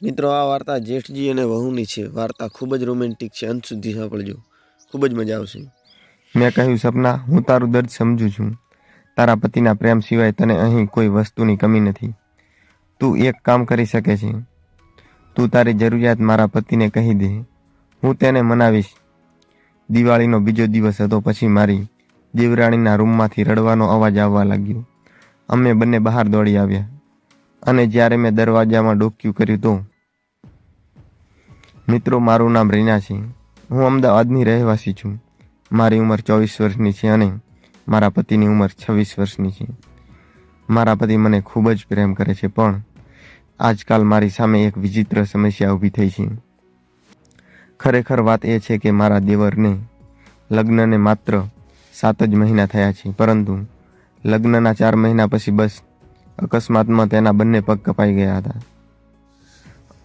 મિત્રો, આ વાર્તા જેઠજી અને વહુની છે. વાર્તા ખૂબ જ રોમેન્ટિક છે. અંત સુધી સાંભળજો, ખૂબ જ મજા આવશે. મેં કહ્યું, સપના, હું તારું દર્દ સમજુ છું. તારા પતિના પ્રેમ સિવાય તને અહીં કોઈ વસ્તુની કમી નથી. તું એક કામ કરી શકે છે. તું તારી જરૂરિયાત મારા પતિને કહી દે. હું તેને મનાવીશ. દિવાળીનો બીજો દિવસ હતો. પછી મારી દેવરાણીના રૂમમાંથી રડવાનો અવાજ આવવા લાગ્યો. અમે બંને બહાર દોડી આવ્યા અને જ્યારે મેં દરવાજામાં ડોક્યું કર્યું તો મિત્રો, મારું નામ રીના છે. હું અમદાવાદની રહેવાસી છું. મારી ઉંમર 24 વર્ષની છે અને મારા પતિની ઉંમર 26 વર્ષની છે. મારા પતિ મને ખૂબ જ પ્રેમ કરે છે, પણ આજકાલ મારી સામે એક વિચિત્ર સમસ્યા ઊભી થઈ છે. ખરેખર વાત એ છે કે મારા દેવરને લગ્નને માત્ર 7 જ મહિના થયા છે, પરંતુ લગ્નના 4 મહિના પછી બસ અકસ્માતમાં તેના બંને પગ કપાઈ ગયા હતા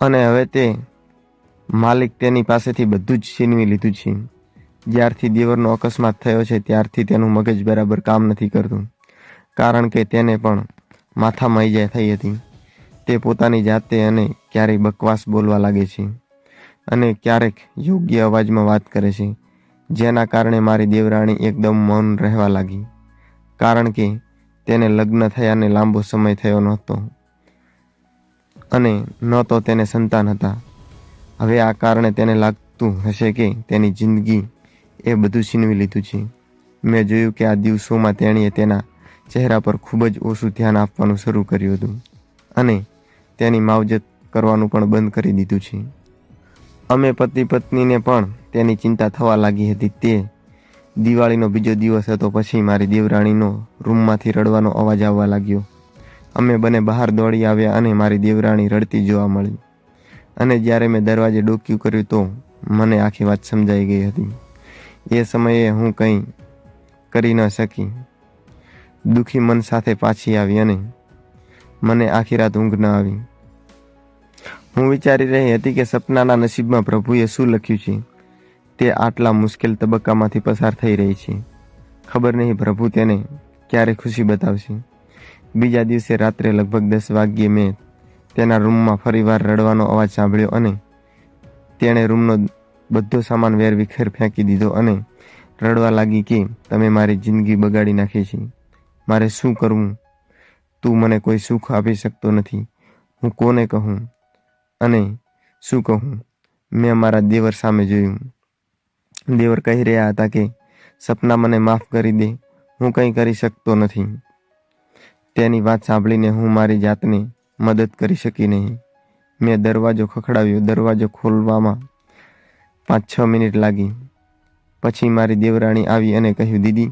અને હવે તે માલિક તેની પાસેથી બધું જ છીનવી લીધું છે. જ્યારથી દેવરનો અકસ્માત થયો છે ત્યારથી તેનું મગજ બરાબર કામ નથી કરતું, કારણ કે તેને પણ માથામાં ઈજા થઈ હતી. તે પોતાની જાતે અને ક્યારેય બકવાસ બોલવા લાગે છે અને ક્યારેક યોગ્ય અવાજમાં વાત કરે છે, જેના કારણે મારી દેવરાણી એકદમ મૌન રહેવા લાગી, કારણ કે તેને લગ્ન થયાને લાંબો સમય થયો નહોતો અને ન તો તેને સંતાન હતા. હવે આ કારણે તેને લાગતું હશે કે તેની જિંદગી એ બધું છીનવી લીધું છે. મેં જોયું કે આ દિવસોમાં તેણીએ તેના ચહેરા પર ખૂબ જ ઓછું ધ્યાન આપવાનું શરૂ કર્યું હતું અને તેની માવજત કરવાનું પણ બંધ કરી દીધું છે. અમે પતિ પત્નીને પણ તેની ચિંતા થવા લાગી હતી. તે દિવાળીનો બીજો દિવસ હતો. પછી મારી દેવરાણીનો રૂમમાંથી રડવાનો અવાજ આવવા લાગ્યો. અમે બંને બહાર દોડી આવ્યા અને મારી દેવરાણી રડતી જોવા મળી અને જ્યારે મેં દરવાજે ડોક્યું કર્યું તો મને આખી વાત સમજાઈ ગઈ હતી. એ સમયે હું કંઈ કરી ન શકી. દુઃખી મન સાથે પાછી આવી અને મને આખી રાત ઊંઘ ન આવી. હું વિચારી રહી હતી કે સપનાના નસીબમાં પ્રભુએ શું લખ્યું છે. તે આટલા મુશ્કેલ તબક્કામાંથી પસાર થઈ રહી છે. ખબર નહીં પ્રભુ તેને ક્યારે ખુશી બતાવશે. બીજા દિવસે રાત્રે લગભગ 10 વાગ્યે મેં તેના રૂમમાં ફરીવાર રડવાનો અવાજ સાંભળ્યો અને તેણે રૂમનો બધો સામાન વેરવિખેર ફેંકી દીધો અને રડવા લાગી કે તમે મારી જિંદગી બગાડી નાખી છે. મારે શું કરવું? તું મને કોઈ સુખ આપી શકતો નથી. હું કોને કહું અને શું કહું? મેં મારા દેવર સામે જોયું. દેવર કહી રહ્યા હતા કે સપના, મને માફ કરી દે, હું કંઈ કરી શકતો નથી. તેની વાત સાંભળીને હું મારી જાતને મદદ કરી શકી નહીં. મેં દરવાજો ખખડાવ્યો. દરવાજો ખોલવામાં 5-6 મિનિટ લાગી. પછી મારી દેવરાણી આવી અને કહ્યું, દીદી,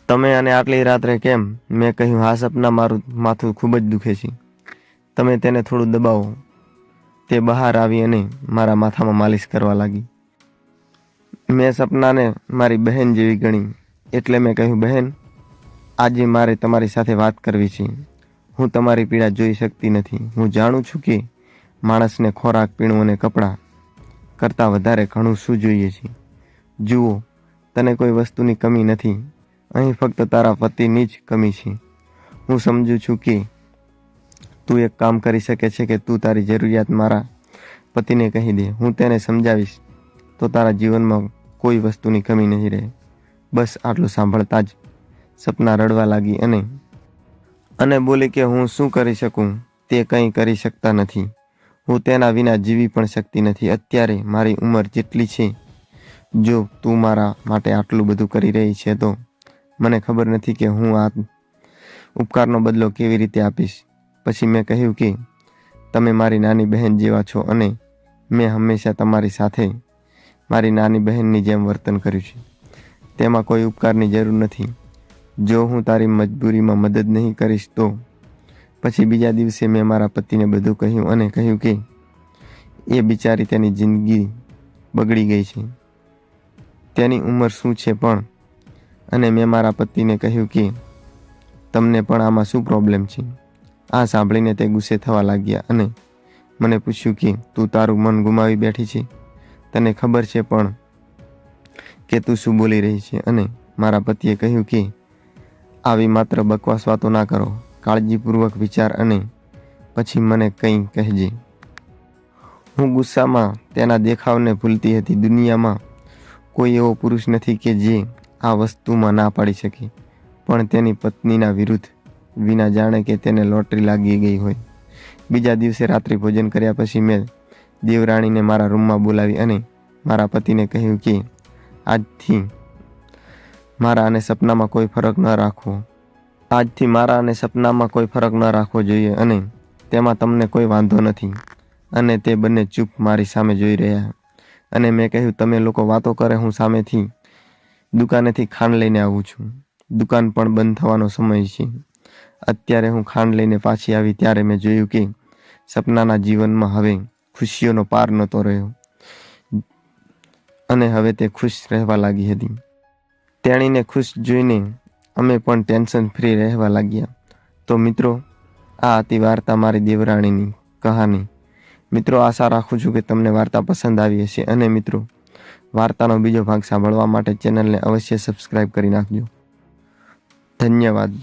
તમે અને આટલી રાત્રે કેમ? મેં કહ્યું, હા સપના, મારું માથું ખૂબ જ દુખે છે. તમે તેને થોડું દબાવો. તે બહાર આવી અને મારા માથામાં માલિશ કરવા લાગી. મેં સપનાને મારી બહેન જેવી ગણી, એટલે મેં કહ્યું, બહેન, આજે મારે તમારી સાથે વાત કરવી છે. હું તમારી પીડા જોઈ શકતી નથી. હું જાણું છું કે માણસને ખોરાક, પીણું અને કપડાં કરતાં વધારે ઘણું શું જોઈએ છે. જુઓ, તને કોઈ વસ્તુની કમી નથી. અહીં ફક્ત તારા પતિની જ કમી છે. હું સમજુ છું કે તું એક કામ કરી શકે છે કે તું તારી જરૂરિયાત મારા પતિને કહી દે. હું તેને સમજાવીશ તો તારા જીવનમાં કોઈ વસ્તુની કમી નહીં રહે. બસ આટલું સાંભળતા જ સપના રડવા લાગી અને બોલી કે હું શું કરી શકું? તે કંઈ કરી શકતા નથી. હું તેના વિના જીવી પણ શકતી નથી. અત્યારે મારી ઉંમર જેટલી છે, જો તું મારા માટે આટલું બધું કરી રહી છે તો મને ખબર નથી કે હું આ ઉપકારનો બદલો કેવી રીતે આપીશ. પછી મેં કહ્યું કે તમે મારી નાની બહેન જેવા છો અને મેં હંમેશા તમારી સાથે મારી નાની બહેનની જેમ વર્તન કર્યું છે. તેમાં કોઈ ઉપકારની જરૂર નથી. જો હું તારી મજબૂરીમાં મદદ નહીં કરીશ તો. પછી બીજા દિવસે મેં મારા પતિને બધું કહ્યું અને કહ્યું કે એ બિચારી, તેની જિંદગી બગડી ગઈ છે. તેની ઉંમર શું છે પણ. અને મેં મારા પતિને કહ્યું કે તમને પણ આમાં શું પ્રોબ્લેમ છે? આ સાંભળીને તે ગુસ્સે થવા લાગ્યા અને મને પૂછ્યું કે તું તારું મન ગુમાવી બેઠી છે? તને ખબર છે પણ કે તું શું બોલી રહી છે? અને મારા પતિએ કહ્યું કે આવી માત્ર બકવાસ વાતો ના કરો. કાળજીપૂર્વક વિચાર અને પછી મને કંઈ કહેજે. હું ગુસ્સામાં તેના દેખાવને ભૂલતી હતી. દુનિયામાં કોઈ એવો પુરુષ નથી કે જે આ વસ્તુમાં ના પાડી શકે, પણ તેની પત્નીના વિરુદ્ધ વિના જાણે કે તેને લોટરી લાગી ગઈ હોય. બીજા દિવસે રાત્રિ ભોજન કર્યા પછી મેં દેવરાણીને મારા રૂમમાં બોલાવી અને મારા પતિને કહ્યું કે આજથી મારા અને સપનામાં કોઈ ફરક ન રાખવો. આજથી મારા અને સપનામાં કોઈ ફરક ન રાખવો જોઈએ અને તેમાં તમને કોઈ વાંધો નથી. અને તે બંને ચૂપ મારી સામે જોઈ રહ્યા. અને મેં કહ્યું, તમે લોકો વાતો કરે, હું સામેથી દુકાનેથી ખાંડ લઈને આવું છું. દુકાન પણ બંધ થવાનો સમય છે. અત્યારે હું ખાંડ લઈને પાછી આવી ત્યારે મેં જોયું કે સપનાના જીવનમાં હવે ખુશીઓનો પાર નહોતો રહ્યો અને હવે તે ખુશ રહેવા લાગી હતી. તેણીને ખુશ જોઈને અમે પણ ટેન્શન ફ્રી રહેવા લાગ્યા. તો મિત્રો, આ હતી વાર્તા મારી દેવરાણીની કહાની. મિત્રો, આશા રાખું છું કે તમને વાર્તા પસંદ આવી હશે. અને મિત્રો, વાર્તાનો બીજો ભાગ સાંભળવા માટે ચેનલને અવશ્ય સબસ્ક્રાઈબ કરી નાખજો. ધન્યવાદ.